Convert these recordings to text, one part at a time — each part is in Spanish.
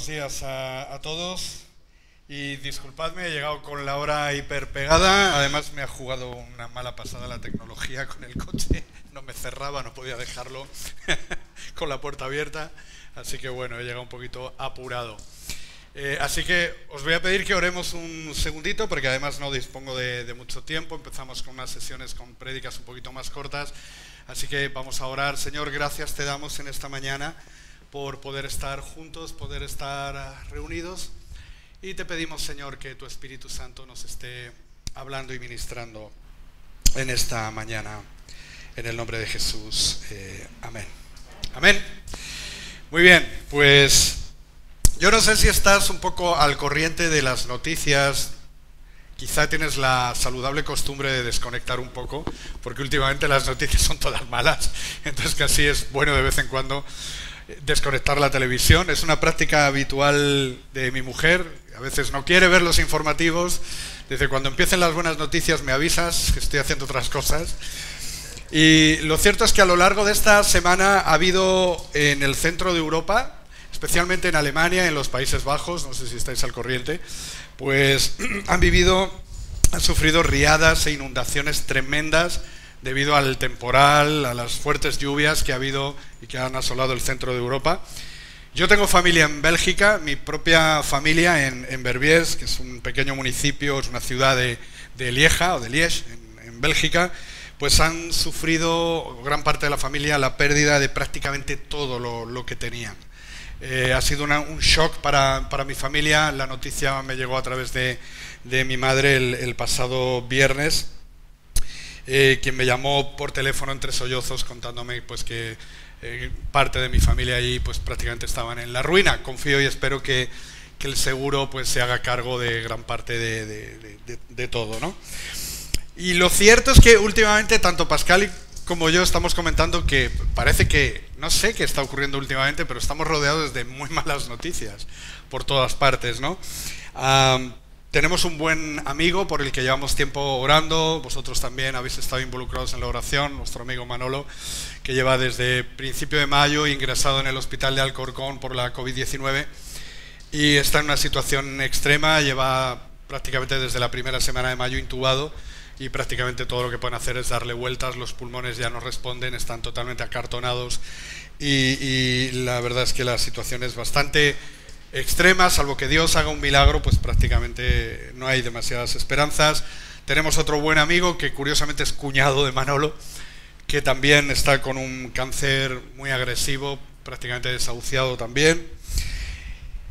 buenos días a todos y disculpadme, he llegado con la hora hiper pegada, además me ha jugado una mala pasada la tecnología con el coche, no me cerraba, no podía dejarlo con la puerta abierta, así que bueno, he llegado un poquito apurado. Así que os voy a pedir que oremos un segundito, porque además no dispongo de mucho tiempo, empezamos con unas sesiones con prédicas un poquito más cortas, así que vamos a orar. Señor, gracias te damos en esta mañana por poder estar juntos, poder estar reunidos, y te pedimos, Señor, que tu Espíritu Santo nos esté hablando y ministrando en esta mañana, en el nombre de Jesús. Amén. Amén. Muy bien, pues yo no sé si estás un poco al corriente de las noticias. Quizá tienes la saludable costumbre de desconectar un poco, porque últimamente las noticias son todas malas, entonces casi es bueno de vez en cuando desconectar la televisión. Es una práctica habitual de mi mujer, a veces no quiere ver los informativos, dice cuando empiecen las buenas noticias me avisas que estoy haciendo otras cosas. Y lo cierto es que a lo largo de esta semana ha habido en el centro de Europa, especialmente en Alemania, en los Países Bajos, no sé si estáis al corriente, pues han sufrido riadas e inundaciones tremendas debido al temporal, a las fuertes lluvias que ha habido y que han asolado el centro de Europa. Yo tengo familia en Bélgica, mi propia familia en Verbiers, que es un pequeño municipio, es una ciudad de Lieja o de Liège, en Bélgica, pues han sufrido gran parte de la familia la pérdida de prácticamente todo lo que tenían. Ha sido un shock para mi familia. La noticia me llegó a través de mi madre el pasado viernes, quien me llamó por teléfono entre sollozos contándome pues que parte de mi familia ahí pues prácticamente estaban en la ruina. Confío y espero que el seguro pues se haga cargo de gran parte de todo, ¿no? Y lo cierto es que últimamente tanto Pascal como yo estamos comentando que parece que, no sé qué está ocurriendo últimamente, pero estamos rodeados de muy malas noticias por todas partes, ¿no? Tenemos un buen amigo por el que llevamos tiempo orando, vosotros también habéis estado involucrados en la oración, nuestro amigo Manolo, que lleva desde principio de mayo ingresado en el hospital de Alcorcón por la COVID-19 y está en una situación extrema, lleva prácticamente desde la primera semana de mayo intubado, y prácticamente todo lo que pueden hacer es darle vueltas, los pulmones ya no responden, están totalmente acartonados y la verdad es que la situación es bastante extrema, salvo que Dios haga un milagro, pues prácticamente no hay demasiadas esperanzas. Tenemos otro buen amigo que curiosamente es cuñado de Manolo, que también está con un cáncer muy agresivo, prácticamente desahuciado también.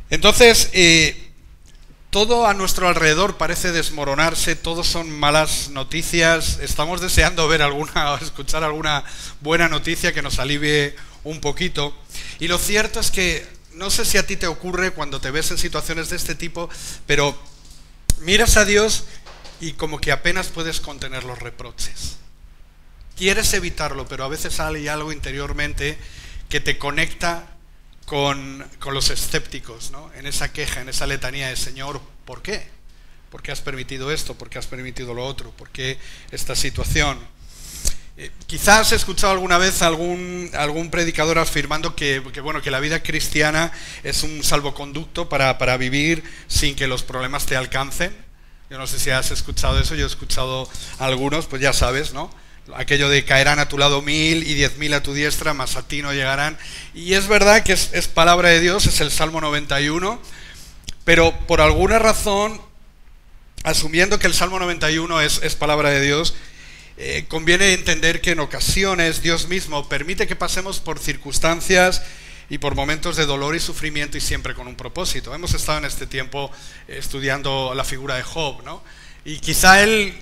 Entonces, todo a nuestro alrededor parece desmoronarse, todos son malas noticias, estamos deseando ver o escuchar alguna buena noticia que nos alivie un poquito. Y lo cierto es que, no sé si a ti te ocurre cuando te ves en situaciones de este tipo, pero miras a Dios y como que apenas puedes contener los reproches. Quieres evitarlo, pero a veces hay algo interiormente que te conecta con los escépticos, ¿no? En esa queja, en esa letanía de Señor, ¿por qué? ¿Por qué has permitido esto? ¿Por qué has permitido lo otro? ¿Por qué esta situación? Quizás has escuchado alguna vez algún predicador afirmando que la vida cristiana es un salvoconducto para vivir sin que los problemas te alcancen. Yo no sé si has escuchado eso, yo he escuchado algunos, pues ya sabes, ¿no? Aquello de caerán a tu lado 1000 y 10.000 a tu diestra, mas a ti no llegarán. Y es verdad que es palabra de Dios, es el Salmo 91, pero por alguna razón, asumiendo que el Salmo 91 es palabra de Dios, conviene entender que en ocasiones Dios mismo permite que pasemos por circunstancias y por momentos de dolor y sufrimiento, y siempre con un propósito. Hemos estado en este tiempo estudiando la figura de Job, ¿no? Y quizá él,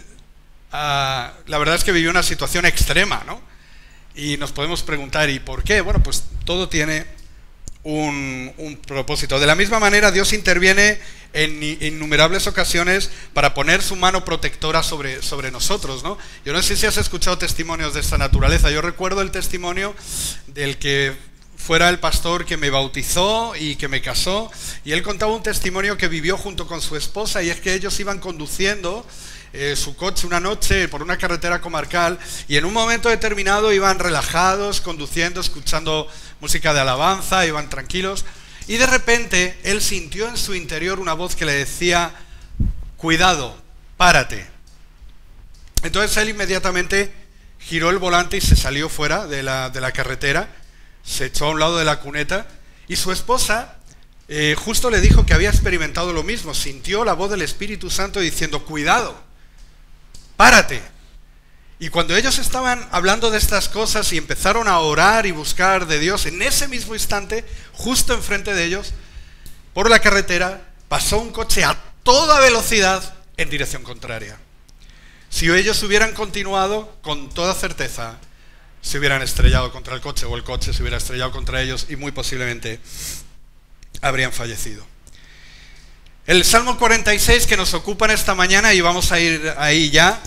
la verdad es que vivió una situación extrema, ¿no? Y nos podemos preguntar, ¿y por qué? Bueno, pues todo tiene un propósito. De la misma manera, Dios interviene en innumerables ocasiones para poner su mano protectora sobre nosotros, ¿no? Yo no sé si has escuchado testimonios de esta naturaleza. Yo recuerdo el testimonio del que fuera el pastor que me bautizó y que me casó, y él contaba un testimonio que vivió junto con su esposa, y es que ellos iban conduciendo su coche una noche por una carretera comarcal, y en un momento determinado iban relajados, conduciendo, escuchando música de alabanza, iban tranquilos, Y de repente él sintió en su interior una voz que le decía, cuidado, párate. Entonces él inmediatamente giró el volante y se salió fuera de la carretera, se echó a un lado de la cuneta, y su esposa justo le dijo que había experimentado lo mismo, sintió la voz del Espíritu Santo diciendo, cuidado, párate. Y cuando ellos estaban hablando de estas cosas y empezaron a orar y buscar de Dios, en ese mismo instante, justo enfrente de ellos, por la carretera, pasó un coche a toda velocidad en dirección contraria. Si ellos hubieran continuado, con toda certeza, se hubieran estrellado contra el coche, o el coche se hubiera estrellado contra ellos y muy posiblemente habrían fallecido. El Salmo 46 que nos ocupa en esta mañana, y vamos a ir ahí ya,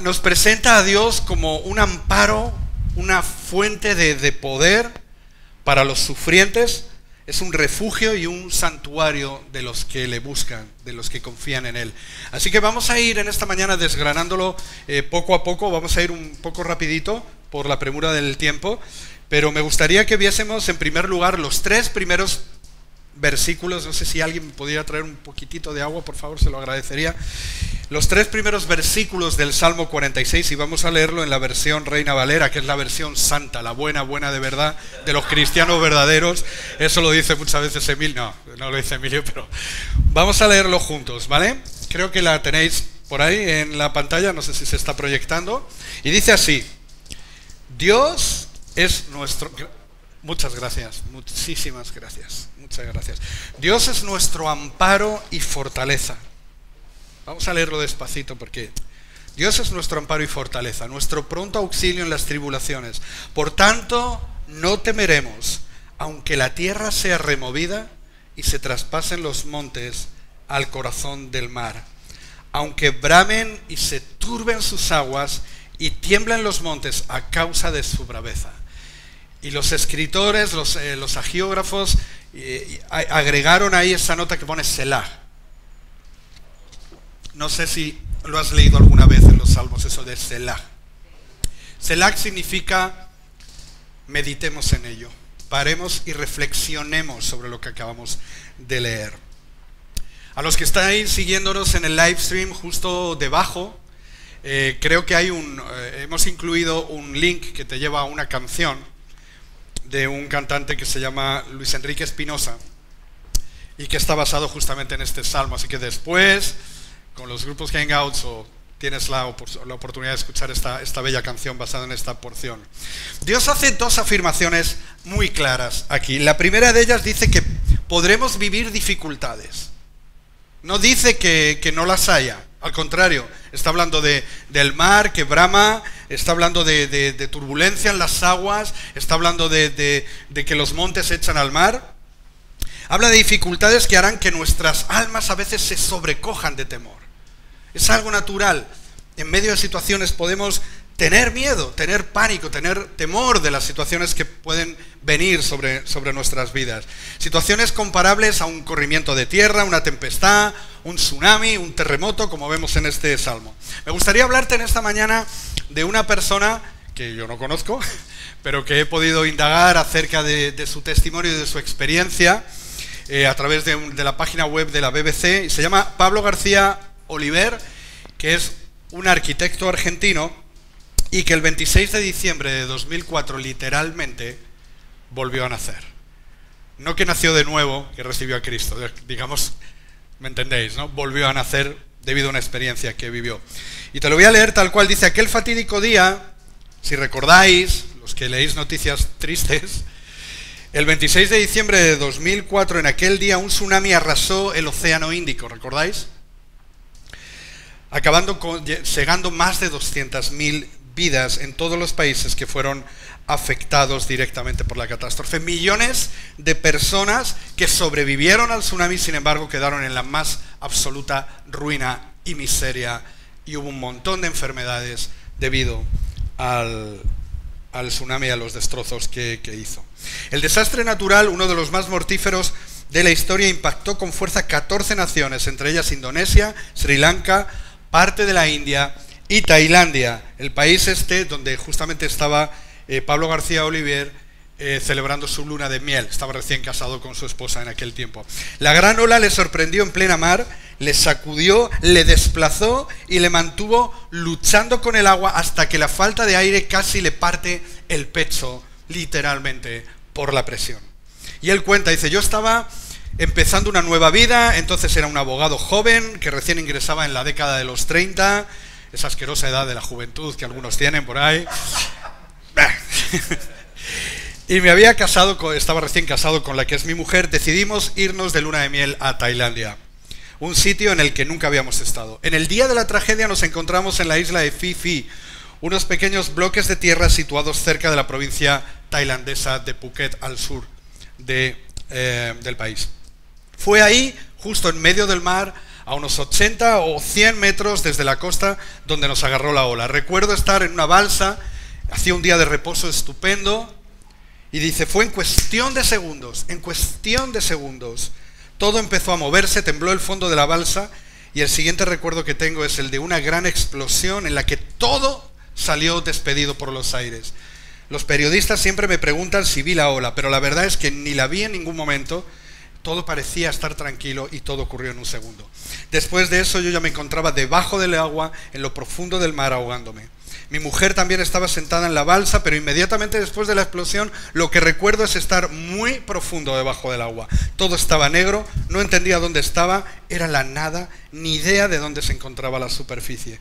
nos presenta a Dios como un amparo, una fuente de poder para los sufrientes. Es un refugio y un santuario de los que le buscan, de los que confían en Él. Así que vamos a ir en esta mañana desgranándolo poco a poco. Vamos a ir un poco rapidito por la premura del tiempo, pero me gustaría que viésemos en primer lugar los 3 primeros versículos. No sé si alguien me pudiera traer un poquitito de agua, por favor, se lo agradecería. Los 3 primeros versículos del Salmo 46, y vamos a leerlo en la versión Reina Valera, que es la versión santa, la buena, buena de verdad, de los cristianos verdaderos. Eso lo dice muchas veces Emilio, no lo dice Emilio, pero vamos a leerlo juntos, ¿vale? Creo que la tenéis por ahí en la pantalla, no sé si se está proyectando, y dice así: Dios es nuestro... Muchas gracias, muchísimas gracias, muchas gracias. Dios es nuestro amparo y fortaleza. Vamos a leerlo despacito porque Dios es nuestro amparo y fortaleza, nuestro pronto auxilio en las tribulaciones. Por tanto, no temeremos, aunque la tierra sea removida y se traspasen los montes al corazón del mar. Aunque bramen y se turben sus aguas y tiemblen los montes a causa de su braveza. Y los escritores, los agiógrafos, agregaron ahí esa nota que pone Selah. No sé si lo has leído alguna vez en los Salmos, eso de Selah. Selah significa meditemos en ello, paremos y reflexionemos sobre lo que acabamos de leer. A los que estáis siguiéndonos en el live stream, justo debajo, creo que hay hemos incluido un link que te lleva a una canción de un cantante que se llama Luis Enrique Espinosa y que está basado justamente en este salmo. Así que después, con los grupos Hangouts, o tienes la oportunidad de escuchar esta bella canción basada en esta porción. Dios hace 2 afirmaciones muy claras aquí. La primera de ellas dice que podremos vivir dificultades. No dice que no las haya. Al contrario, está hablando del mar que brama, está hablando de turbulencia en las aguas, está hablando de que los montes se echan al mar. Habla de dificultades que harán que nuestras almas a veces se sobrecojan de temor. Es algo natural. En medio de situaciones podemos tener miedo, tener pánico, tener temor de las situaciones que pueden venir sobre nuestras vidas. Situaciones comparables a un corrimiento de tierra, una tempestad, un tsunami, un terremoto, como vemos en este salmo. Me gustaría hablarte en esta mañana de una persona que yo no conozco, pero que he podido indagar acerca de su testimonio y de su experiencia a través de la página web de la BBC. Se llama Pablo García Oliver, que es un arquitecto argentino y que el 26 de diciembre de 2004 literalmente volvió a nacer. No que nació de nuevo, que recibió a Cristo, digamos, ¿me entendéis, no? Volvió a nacer debido a una experiencia que vivió. Y te lo voy a leer tal cual dice: aquel fatídico día, si recordáis, los que leéis noticias tristes, el 26 de diciembre de 2004, en aquel día un tsunami arrasó el Océano Índico, ¿recordáis? Cegando más de 200.000 vidas en todos los países que fueron afectados directamente por la catástrofe. Millones de personas que sobrevivieron al tsunami, sin embargo, quedaron en la más absoluta ruina y miseria, y hubo un montón de enfermedades debido al tsunami y a los destrozos que hizo. El desastre natural, uno de los más mortíferos de la historia, impactó con fuerza 14 naciones, entre ellas Indonesia, Sri Lanka, parte de la India y Tailandia, el país donde justamente estaba Pablo García Oliver celebrando su luna de miel. Estaba recién casado con su esposa en aquel tiempo. La gran ola le sorprendió en plena mar, le sacudió, le desplazó y le mantuvo luchando con el agua hasta que la falta de aire casi le parte el pecho, literalmente, por la presión. Y él cuenta, dice, yo estaba empezando una nueva vida, entonces era un abogado joven que recién ingresaba en la década de los 30, esa asquerosa edad de la juventud que algunos tienen por ahí. Y me había casado, estaba recién casado con la que es mi mujer. Decidimos irnos de luna de miel a Tailandia, un sitio en el que nunca habíamos estado. En el día de la tragedia nos encontramos en la isla de Phi Phi, unos pequeños bloques de tierra situados cerca de la provincia tailandesa de Phuket, al sur del país. Fue ahí, justo en medio del mar, a unos 80 o 100 metros desde la costa, donde nos agarró la ola. Recuerdo estar en una balsa, hacía un día de reposo estupendo, y dice, fue en cuestión de segundos, todo empezó a moverse, tembló el fondo de la balsa, y el siguiente recuerdo que tengo es el de una gran explosión en la que todo salió despedido por los aires. Los periodistas siempre me preguntan si vi la ola, pero la verdad es que ni la vi en ningún momento. Todo parecía estar tranquilo y todo ocurrió en un segundo. Después de eso yo ya me encontraba debajo del agua, en lo profundo del mar, ahogándome. Mi mujer también estaba sentada en la balsa, pero inmediatamente después de la explosión lo que recuerdo es estar muy profundo debajo del agua. Todo estaba negro, no entendía dónde estaba, era la nada, ni idea de dónde se encontraba la superficie.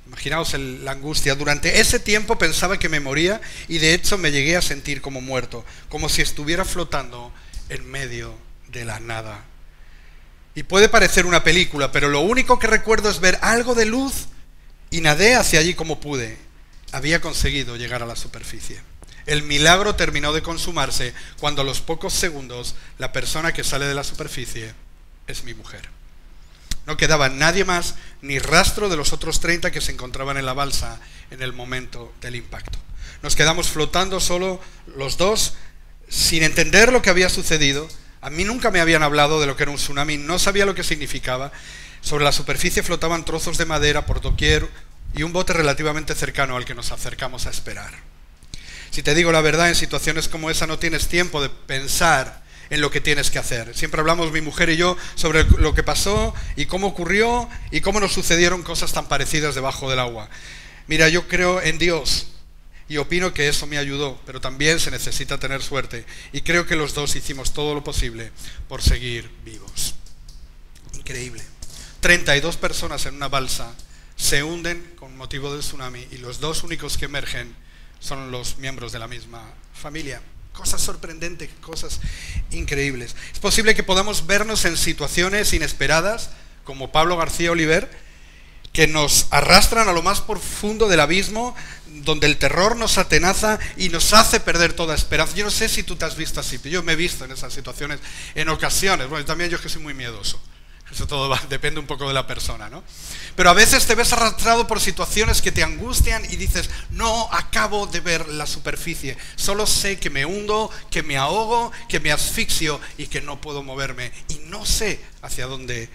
Imaginaos la angustia. Durante ese tiempo pensaba que me moría y de hecho me llegué a sentir como muerto, como si estuviera flotando en medio de la nada. Y puede parecer una película, pero lo único que recuerdo es ver algo de luz y nadé hacia allí como pude. Había conseguido llegar a la superficie. El milagro terminó de consumarse cuando a los pocos segundos la persona que sale de la superficie es mi mujer. No quedaba nadie más, ni rastro de los otros 30 que se encontraban en la balsa en el momento del impacto. Nos quedamos flotando solo los dos, sin entender lo que había sucedido. A mí nunca me habían hablado de lo que era un tsunami, no sabía lo que significaba. Sobre la superficie flotaban trozos de madera por doquier y un bote relativamente cercano al que nos acercamos a esperar. Si te digo la verdad, en situaciones como esa no tienes tiempo de pensar en lo que tienes que hacer. Siempre hablamos mi mujer y yo sobre lo que pasó y cómo ocurrió y cómo nos sucedieron cosas tan parecidas debajo del agua. Mira, yo creo en Dios y opino que eso me ayudó, pero también se necesita tener suerte y creo que los dos hicimos todo lo posible por seguir vivos. Increíble. 32 personas en una balsa se hunden con motivo del tsunami y los dos únicos que emergen son los miembros de la misma familia. Cosas sorprendentes, cosas increíbles. Es posible que podamos vernos en situaciones inesperadas, como Pablo García Oliver, que nos arrastran a lo más profundo del abismo, donde el terror nos atenaza y nos hace perder toda esperanza. Yo no sé si tú te has visto así, pero yo me he visto en esas situaciones en ocasiones. Bueno, también yo es que soy muy miedoso. Eso todo depende un poco de la persona, ¿no? Pero a veces te ves arrastrado por situaciones que te angustian y dices, no acabo de ver la superficie, solo sé que me hundo, que me ahogo, que me asfixio y que no puedo moverme. Y no sé hacia dónde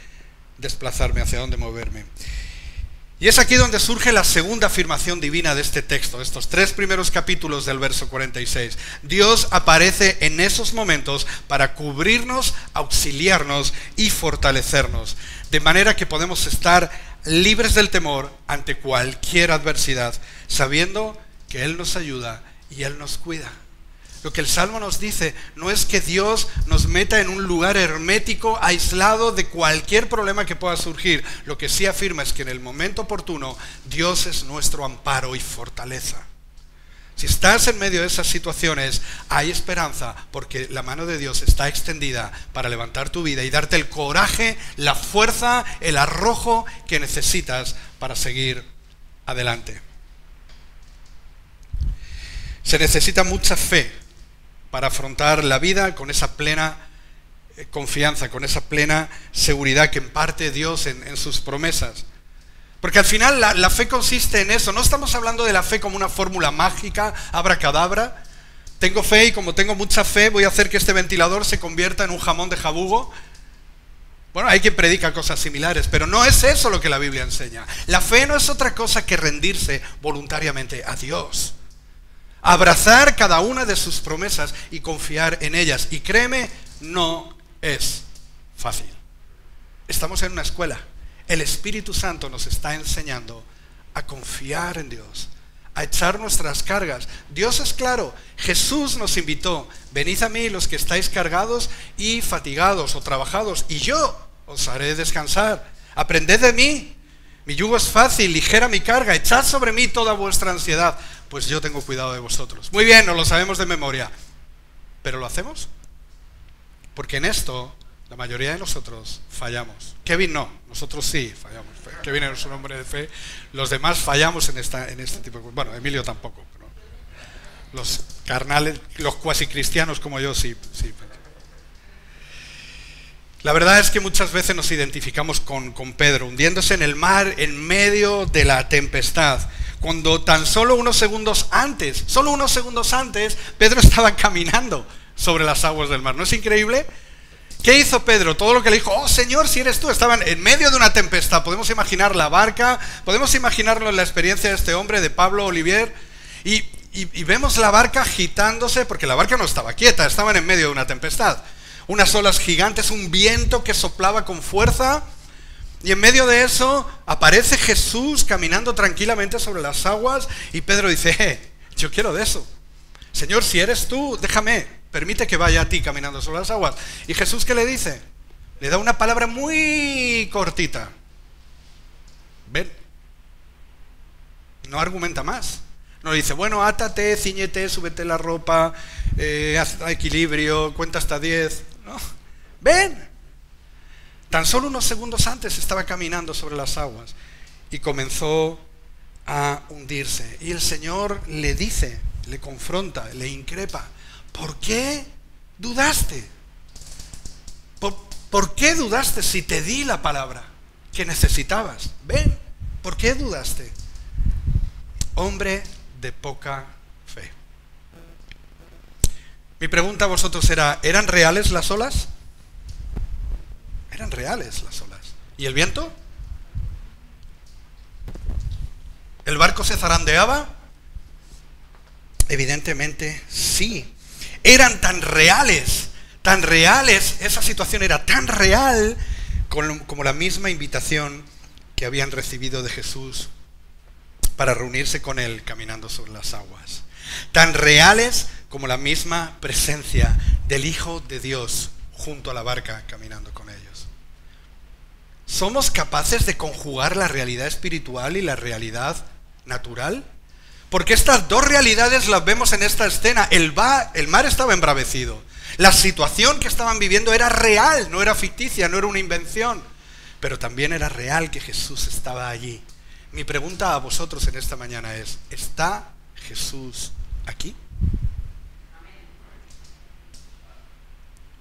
desplazarme, hacia dónde moverme. Y es aquí donde surge la segunda afirmación divina de este texto, de estos 3 primeros capítulos del verso 46. Dios aparece en esos momentos para cubrirnos, auxiliarnos y fortalecernos, de manera que podemos estar libres del temor ante cualquier adversidad, sabiendo que Él nos ayuda y Él nos cuida. Lo que el Salmo nos dice no es que Dios nos meta en un lugar hermético, aislado de cualquier problema que pueda surgir. Lo que sí afirma es que en el momento oportuno Dios es nuestro amparo y fortaleza. Si estás en medio de esas situaciones, hay esperanza porque la mano de Dios está extendida para levantar tu vida y darte el coraje, la fuerza, el arrojo que necesitas para seguir adelante. Se necesita mucha fe para afrontar la vida con esa plena confianza, con esa plena seguridad que imparte Dios en sus promesas. Porque al final la fe consiste en eso. No estamos hablando de la fe como una fórmula mágica, abracadabra. Tengo fe y como tengo mucha fe voy a hacer que este ventilador se convierta en un jamón de jabugo. Bueno, hay quien predica cosas similares, pero no es eso lo que la Biblia enseña. La fe no es otra cosa que rendirse voluntariamente a Dios. abrazar cada una de sus promesas y confiar en ellas. Y créeme, no es fácil. Estamos en una escuela. El Espíritu Santo nos está enseñando a confiar en Dios, a echar nuestras cargas. Dios es claro. Jesús nos invitó: venid a mí los que estáis cargados y fatigados o trabajados, y yo os haré descansar. Aprended de mí. Mi yugo es fácil, ligera mi carga. Echad sobre mí toda vuestra ansiedad, pues yo tengo cuidado de vosotros. Muy bien, nos lo sabemos de memoria. ¿Pero lo hacemos? Porque en esto la mayoría de nosotros fallamos. Kevin no, nosotros sí fallamos. Kevin es un hombre de fe. Los demás fallamos en este tipo de cosas. Bueno, Emilio tampoco, pero los carnales, los cuasi cristianos como yo sí. La verdad es que muchas veces nos identificamos con Pedro, hundiéndose en el mar en medio de la tempestad, cuando tan solo unos segundos antes, Pedro estaba caminando sobre las aguas del mar. ¿No es increíble? ¿Qué hizo Pedro? Todo lo que le dijo: oh Señor, si eres tú. Estaban en medio de una tempestad. Podemos imaginar la barca, podemos imaginarlo en la experiencia de este hombre, de Pablo Olivier, y vemos la barca agitándose, porque la barca no estaba quieta, estaban en medio de una tempestad. Unas olas gigantes, un viento que soplaba con fuerza, y en medio de eso aparece Jesús caminando tranquilamente sobre las aguas, y Pedro dice: yo quiero de eso. Señor, si eres tú, déjame, permite que vaya a ti caminando sobre las aguas. Y Jesús, ¿qué le dice? Le da una palabra muy cortita: ven. No argumenta más. No le dice: bueno, átate, cíñete, súbete la ropa, haz equilibrio, cuenta hasta 10. No, ven. Tan solo unos segundos antes estaba caminando sobre las aguas y comenzó a hundirse. Y el Señor le dice, le confronta, le increpa: ¿por qué dudaste? ¿Por qué dudaste si te di la palabra que necesitabas? Ven, ¿por qué dudaste? Hombre de poca fe. Mi pregunta a vosotros era: ¿eran reales las olas? Eran reales las olas. ¿Y el viento? ¿El barco se zarandeaba? Evidentemente sí. Eran tan reales, esa situación era tan real como la misma invitación que habían recibido de Jesús para reunirse con él caminando sobre las aguas. Tan reales como la misma presencia del Hijo de Dios junto a la barca caminando con ellos. ¿Somos capaces de conjugar la realidad espiritual y la realidad natural? Porque estas dos realidades las vemos en esta escena. El mar estaba embravecido. La situación que estaban viviendo era real, no era ficticia, no era una invención. Pero también era real que Jesús estaba allí. Mi pregunta a vosotros en esta mañana es: ¿está Jesús aquí?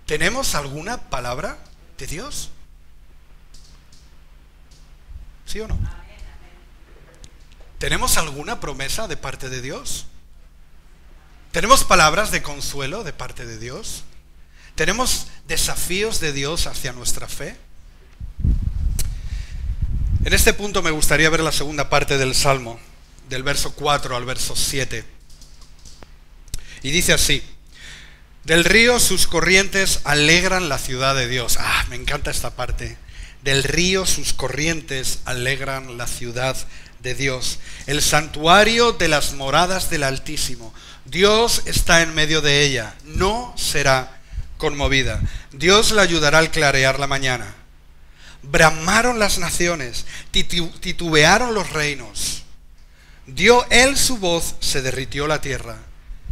¿Tenemos alguna palabra de Dios? ¿Sí o no? ¿Tenemos alguna promesa de parte de Dios? ¿Tenemos palabras de consuelo de parte de Dios? ¿Tenemos desafíos de Dios hacia nuestra fe? En este punto me gustaría ver la segunda parte del Salmo, del verso 4 al verso 7. Y dice así: del río sus corrientes alegran la ciudad de Dios. Me encanta esta parte. Del río sus corrientes alegran la ciudad de Dios, el santuario de las moradas del Altísimo. Dios está en medio de ella, no será conmovida. Dios la ayudará al clarear la mañana. Bramaron las naciones, titubearon los reinos. Dio él su voz, se derritió la tierra.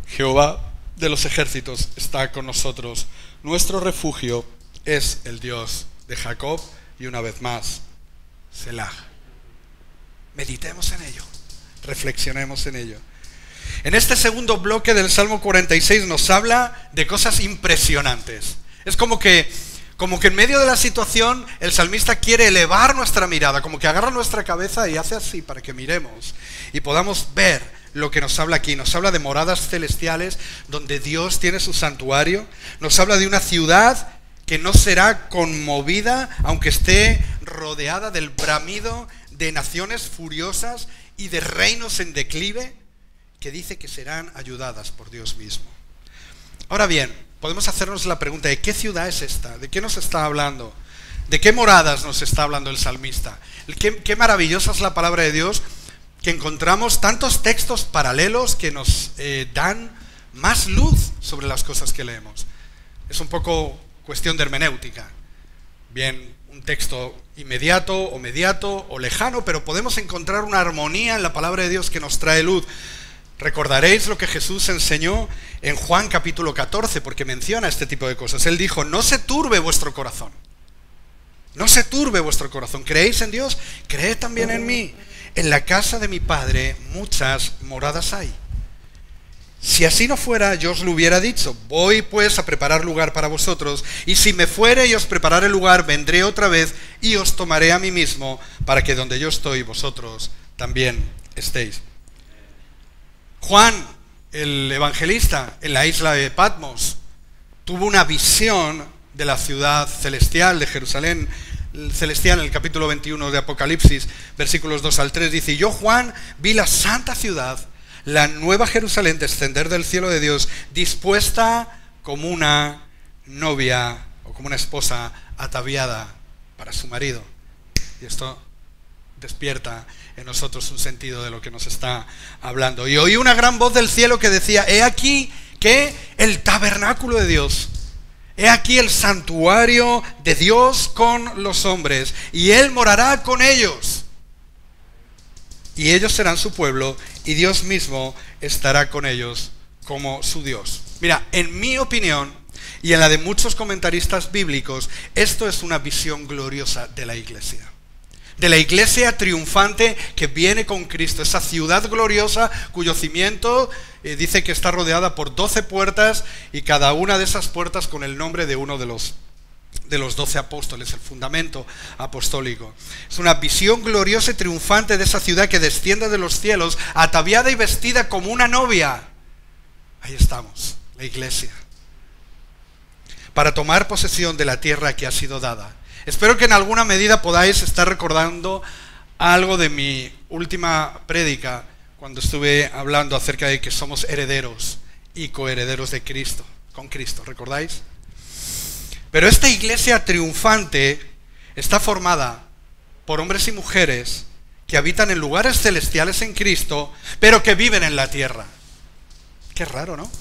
Jehová de los ejércitos está con nosotros. Nuestro refugio es el Dios de Jacob. Y una vez más, Selah. Meditemos en ello, reflexionemos en ello. En este segundo bloque del Salmo 46 nos habla de cosas impresionantes. Es como que en medio de la situación el salmista quiere elevar nuestra mirada, como que agarra nuestra cabeza y hace así para que miremos y podamos ver lo que nos habla aquí. Nos habla de moradas celestiales donde Dios tiene su santuario. Nos habla de una ciudad que no será conmovida aunque esté rodeada del bramido de naciones furiosas y de reinos en declive, que dice que serán ayudadas por Dios mismo. Ahora bien, podemos hacernos la pregunta, ¿de qué ciudad es esta? ¿De qué nos está hablando? ¿De qué moradas nos está hablando el salmista? Qué maravillosa es la palabra de Dios, que encontramos tantos textos paralelos que nos dan más luz sobre las cosas que leemos. Es un poco cuestión de hermenéutica. Bien, un texto inmediato o mediato o lejano, pero podemos encontrar una armonía en la palabra de Dios que nos trae luz. Recordaréis lo que Jesús enseñó en Juan capítulo 14, porque menciona este tipo de cosas. Él dijo, no se turbe vuestro corazón. No se turbe vuestro corazón. ¿Creéis en Dios? Creed también en mí. En la casa de mi Padre muchas moradas hay. Si así no fuera, yo os lo hubiera dicho. Voy pues a preparar lugar para vosotros, y si me fuere y os prepararé lugar, vendré otra vez y os tomaré a mí mismo, para que donde yo estoy, vosotros también estéis. Juan, el evangelista, en la isla de Patmos, tuvo una visión de la ciudad celestial de Jerusalén celestial. En el capítulo 21 de Apocalipsis, versículos 2 al 3, dice, yo, Juan, vi la santa ciudad, la nueva Jerusalén, descender del cielo de Dios, dispuesta como una novia o como una esposa ataviada para su marido. Y esto despierta en nosotros un sentido de lo que nos está hablando. Y oí una gran voz del cielo que decía, he aquí que el tabernáculo de Dios, he aquí el santuario de Dios con los hombres, y Él morará con ellos. Y ellos serán su pueblo, y Dios mismo estará con ellos como su Dios. Mira, en mi opinión, y en la de muchos comentaristas bíblicos, esto es una visión gloriosa de la iglesia. De la iglesia triunfante que viene con Cristo, esa ciudad gloriosa cuyo cimiento dice que está rodeada por 12 puertas, y cada una de esas puertas con el nombre de uno de los 12 apóstoles, el fundamento apostólico. Es una visión gloriosa y triunfante de esa ciudad que desciende de los cielos, ataviada y vestida como una novia. Ahí estamos, la iglesia, para tomar posesión de la tierra que ha sido dada. Espero que en alguna medida podáis estar recordando algo de mi última prédica, cuando estuve hablando acerca de que somos herederos y coherederos de Cristo, con Cristo, ¿recordáis? Pero esta iglesia triunfante está formada por hombres y mujeres que habitan en lugares celestiales en Cristo, pero que viven en la tierra. Qué raro, ¿no?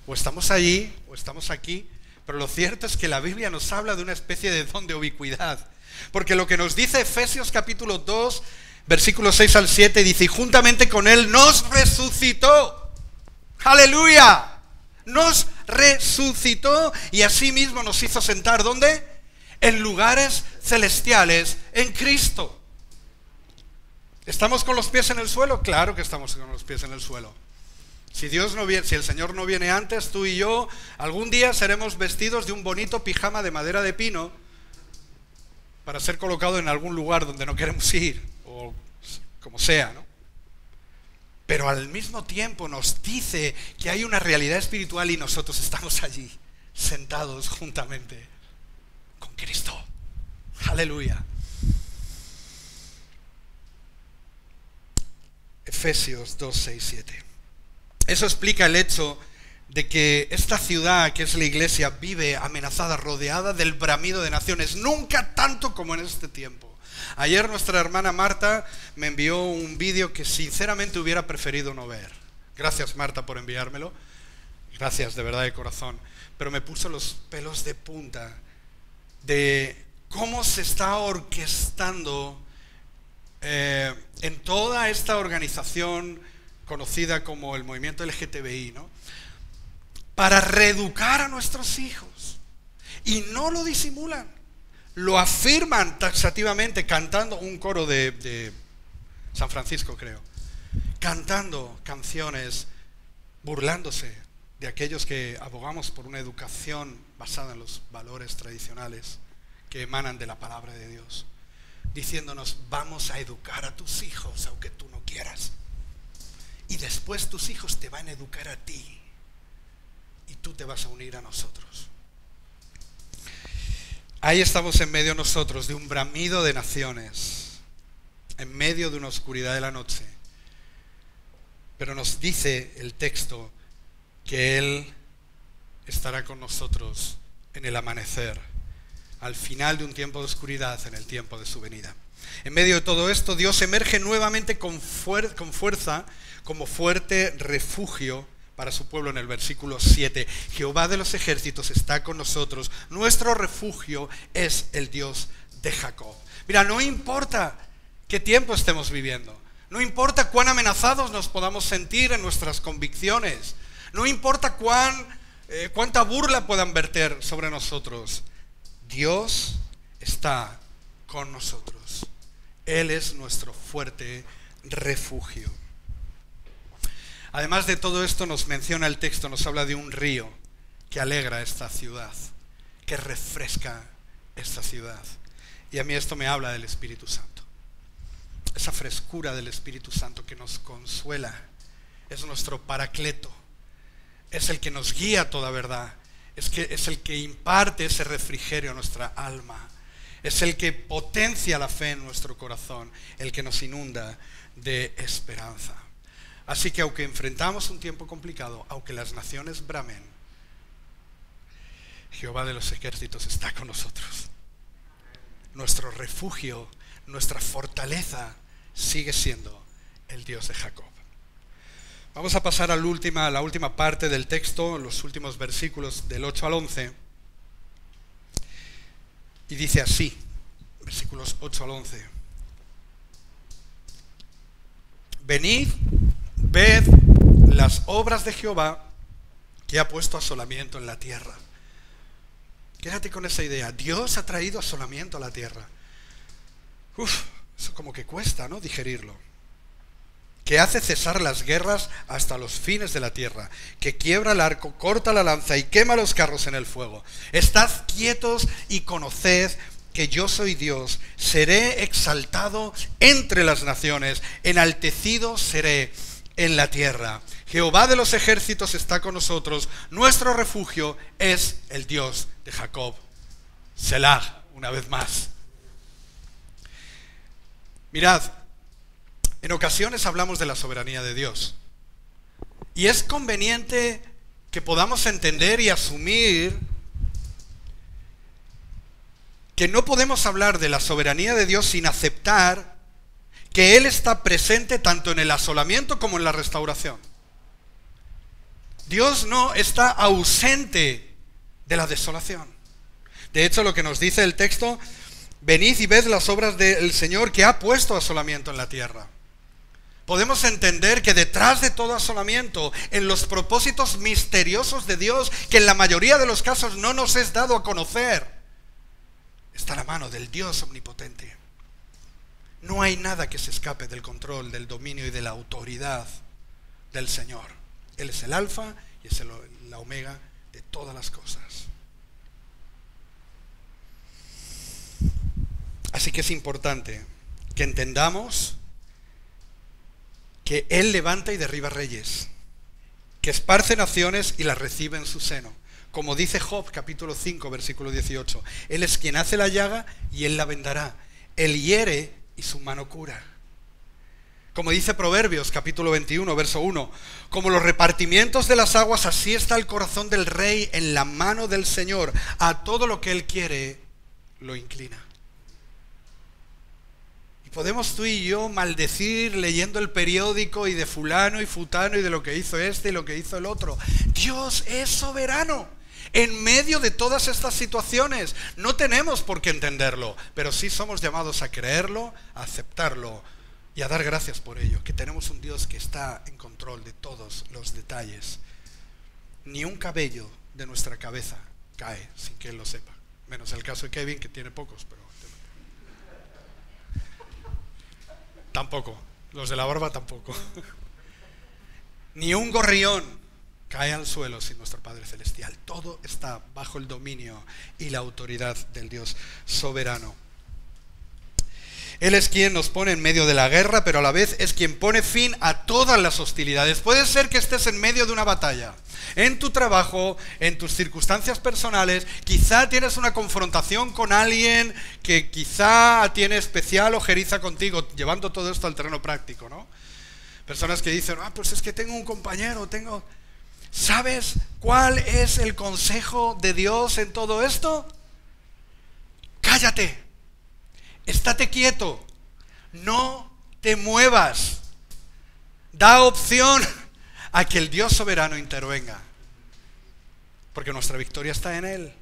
O estamos allí, o estamos aquí. Pero lo cierto es que la Biblia nos habla de una especie de don de ubicuidad. Porque lo que nos dice Efesios capítulo 2, versículos 6 al 7, dice, y juntamente con Él nos resucitó. ¡Aleluya! Nos resucitó y asimismo nos hizo sentar, ¿dónde? En lugares celestiales en Cristo. ¿Estamos con los pies en el suelo? Claro que estamos con los pies en el suelo. Si el Señor no viene antes, tú y yo algún día seremos vestidos de un bonito pijama de madera de pino para ser colocado en algún lugar donde no queremos ir, o como sea, ¿no? Pero al mismo tiempo nos dice que hay una realidad espiritual y nosotros estamos allí, sentados juntamente con Cristo. Aleluya. Efesios 2, 6, 7. Eso explica el hecho de que esta ciudad, que es la iglesia, vive amenazada, rodeada del bramido de naciones, nunca tanto como en este tiempo. Ayer nuestra hermana Marta me envió un vídeo que sinceramente hubiera preferido no ver. Gracias, Marta, por enviármelo. Gracias, de verdad, de corazón. Pero me puso los pelos de punta de cómo se está orquestando en toda esta organización conocida como el movimiento LGTBI, ¿no? Para reeducar a nuestros hijos. Y no lo disimulan. Lo afirman taxativamente, cantando un coro de San Francisco, creo. Cantando canciones, burlándose de aquellos que abogamos por una educación basada en los valores tradicionales que emanan de la palabra de Dios. Diciéndonos, vamos a educar a tus hijos aunque tú no quieras. Y después tus hijos te van a educar a ti. Y tú te vas a unir a nosotros. Ahí estamos en medio nosotros de un bramido de naciones. En medio de una oscuridad de la noche. Pero nos dice el texto que Él estará con nosotros en el amanecer, al final de un tiempo de oscuridad, en el tiempo de su venida. En medio de todo esto, Dios emerge nuevamente con fuerza como fuerte refugio para su pueblo en el versículo 7. Jehová de los ejércitos está con nosotros. Nuestro refugio es el Dios de Jacob. Mira, no importa qué tiempo estemos viviendo. No importa cuán amenazados nos podamos sentir en nuestras convicciones. No importa cuánta burla puedan verter sobre nosotros. Dios está con nosotros. Él es nuestro fuerte refugio. Además de todo esto, nos menciona el texto, nos habla de un río que alegra esta ciudad, que refresca esta ciudad. Y a mí esto me habla del Espíritu Santo. Esa frescura del Espíritu Santo que nos consuela, es nuestro paracleto, es el que nos guía a toda verdad, es el que imparte ese refrigerio a nuestra alma, es el que potencia la fe en nuestro corazón, el que nos inunda de esperanza. Así que aunque enfrentamos un tiempo complicado, aunque las naciones bramen, Jehová de los ejércitos está con nosotros. Nuestro refugio, nuestra fortaleza sigue siendo el Dios de Jacob. Vamos a pasar a la última parte del texto, los últimos versículos del 8 al 11. Y dice así, versículos 8 al 11. Venid, ved las obras de Jehová, que ha puesto asolamiento en la tierra. Quédate con esa idea. Dios ha traído asolamiento a la tierra. Eso como que cuesta, ¿no?, digerirlo. Que hace cesar las guerras hasta los fines de la tierra, que quiebra el arco, corta la lanza y quema los carros en el fuego. Estad quietos y conoced que yo soy Dios. Seré exaltado entre las naciones, enaltecido seré en la tierra. Jehová de los ejércitos está con nosotros. Nuestro refugio es el Dios de Jacob. Selah, una vez más. Mirad, en ocasiones hablamos de la soberanía de Dios. Y es conveniente que podamos entender y asumir que no podemos hablar de la soberanía de Dios sin aceptar que Él está presente tanto en el asolamiento como en la restauración. Dios no está ausente de la desolación. De hecho, lo que nos dice el texto, venid y ved las obras del Señor que ha puesto asolamiento en la tierra. Podemos entender que detrás de todo asolamiento, en los propósitos misteriosos de Dios, que en la mayoría de los casos no nos es dado a conocer, está la mano del Dios omnipotente. No hay nada que se escape del control, del dominio y de la autoridad del Señor. Él es el alfa y es la omega de todas las cosas. Así que es importante que entendamos que Él levanta y derriba reyes, que esparce naciones y las recibe en su seno. Como dice Job, capítulo 5, versículo 18. Él es quien hace la llaga y Él la vendará. Él hiere y su mano cura. Como dice Proverbios, capítulo 21, verso 1. Como los repartimientos de las aguas, así está el corazón del rey en la mano del Señor. A todo lo que Él quiere, lo inclina. Podemos tú y yo maldecir leyendo el periódico y de fulano y futano y de lo que hizo este y lo que hizo el otro. Dios es soberano en medio de todas estas situaciones. No tenemos por qué entenderlo, pero sí somos llamados a creerlo, a aceptarlo y a dar gracias por ello. Que tenemos un Dios que está en control de todos los detalles. Ni un cabello de nuestra cabeza cae sin que Él lo sepa. Menos el caso de Kevin, que tiene pocos, pero tampoco, los de la barba tampoco. Ni un gorrión cae al suelo sin nuestro Padre Celestial. Todo está bajo el dominio y la autoridad del Dios soberano. Él es quien nos pone en medio de la guerra, pero a la vez es quien pone fin a todas las hostilidades. Puede ser que estés en medio de una batalla, en tu trabajo, en tus circunstancias personales. Quizá tienes una confrontación con alguien que quizá tiene especial ojeriza contigo, llevando todo esto al terreno práctico, ¿no? Personas que dicen, pues es que tengo un compañero, ¿Sabes cuál es el consejo de Dios en todo esto? Cállate, estate quieto, no te muevas. Da opción a que el Dios soberano intervenga, porque nuestra victoria está en Él.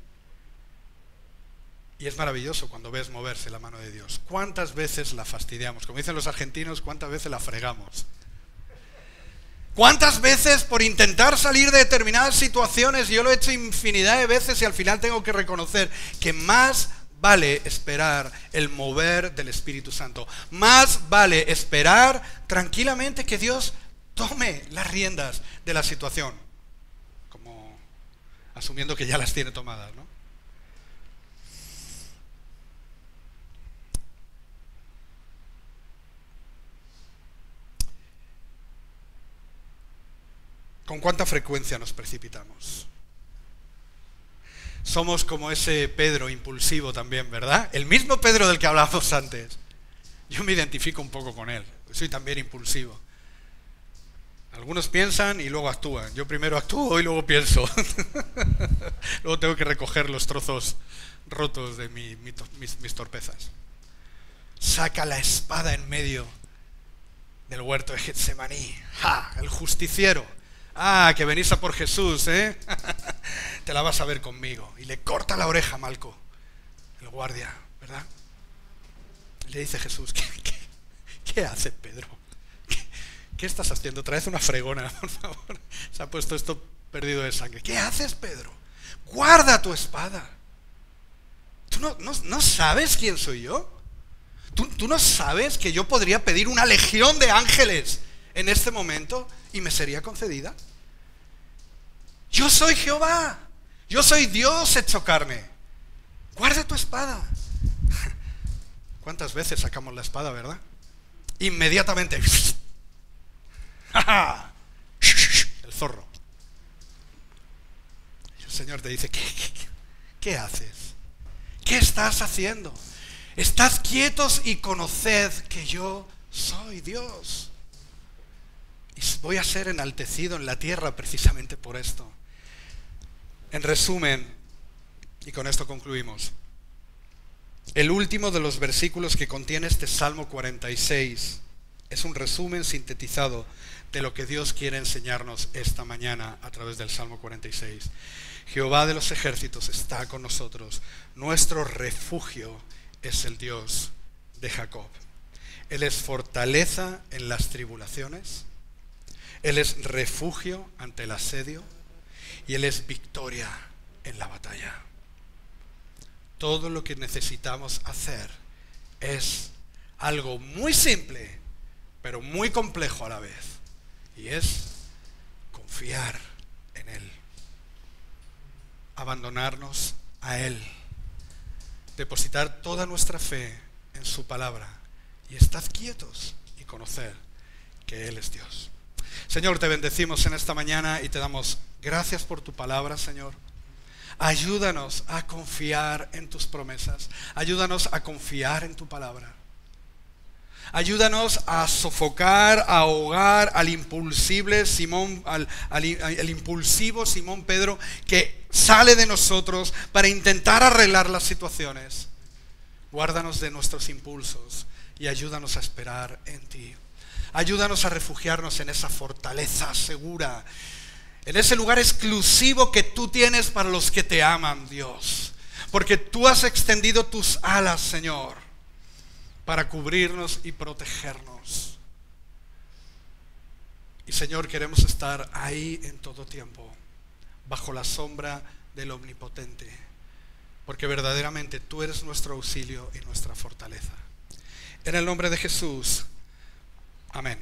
Y es maravilloso cuando ves moverse la mano de Dios. ¿Cuántas veces la fastidiamos? Como dicen los argentinos, ¿cuántas veces la fregamos? ¿Cuántas veces por intentar salir de determinadas situaciones, yo lo he hecho infinidad de veces y al final tengo que reconocer que más vale esperar el mover del Espíritu Santo? Más vale esperar tranquilamente que Dios tome las riendas de la situación, como asumiendo que ya las tiene tomadas, ¿no? ¿Con cuánta frecuencia nos precipitamos? Somos como ese Pedro impulsivo también, ¿verdad? El mismo Pedro del que hablábamos antes. Yo me identifico un poco con él. Soy también impulsivo. Algunos piensan y luego actúan. Yo primero actúo y luego pienso. Luego tengo que recoger los trozos rotos de mis torpezas. Saca la espada en medio del huerto de Getsemaní. ¡Ja! El justiciero. Que venís a por Jesús, ¿eh? Te la vas a ver conmigo. Y le corta la oreja a Malco, el guardia, ¿verdad? Le dice Jesús, ¿qué haces, Pedro? ¿Qué estás haciendo? Traes una fregona, por favor. Se ha puesto esto perdido de sangre. ¿Qué haces, Pedro? Guarda tu espada. ¿Tú no sabes quién soy yo? ¿Tú no sabes que yo podría pedir una legión de ángeles en este momento y me sería concedida? Yo soy Jehová, yo soy Dios hecho carne. Guarda tu espada. ¿Cuántas veces sacamos la espada, verdad? Inmediatamente. El zorro. Y el Señor te dice, ¿qué haces? ¿Qué estás haciendo? Estad quietos y conoced que yo soy Dios. Y voy a ser enaltecido en la tierra precisamente por esto. En resumen, y con esto concluimos, el último de los versículos que contiene este Salmo 46 es un resumen sintetizado de lo que Dios quiere enseñarnos esta mañana a través del Salmo 46. Jehová de los ejércitos está con nosotros, nuestro refugio es el Dios de Jacob. Él es fortaleza en las tribulaciones, Él es refugio ante el asedio y Él es victoria en la batalla. Todo lo que necesitamos hacer es algo muy simple, pero muy complejo a la vez, y es confiar en Él, abandonarnos a Él, depositar toda nuestra fe en su palabra y estad quietos y conocer que Él es Dios. Señor, te bendecimos en esta mañana y te damos gracias por tu palabra, Señor. Ayúdanos a confiar en tus promesas. Ayúdanos a confiar en tu palabra. Ayúdanos a sofocar, a ahogar al impulsivo Simón Pedro que sale de nosotros para intentar arreglar las situaciones. Guárdanos de nuestros impulsos y ayúdanos a esperar en ti. Ayúdanos a refugiarnos en esa fortaleza segura, en ese lugar exclusivo que tú tienes para los que te aman, Dios. Porque tú has extendido tus alas, Señor, para cubrirnos y protegernos. Y, Señor, queremos estar ahí en todo tiempo, bajo la sombra del Omnipotente, porque verdaderamente tú eres nuestro auxilio y nuestra fortaleza. En el nombre de Jesús. Amén.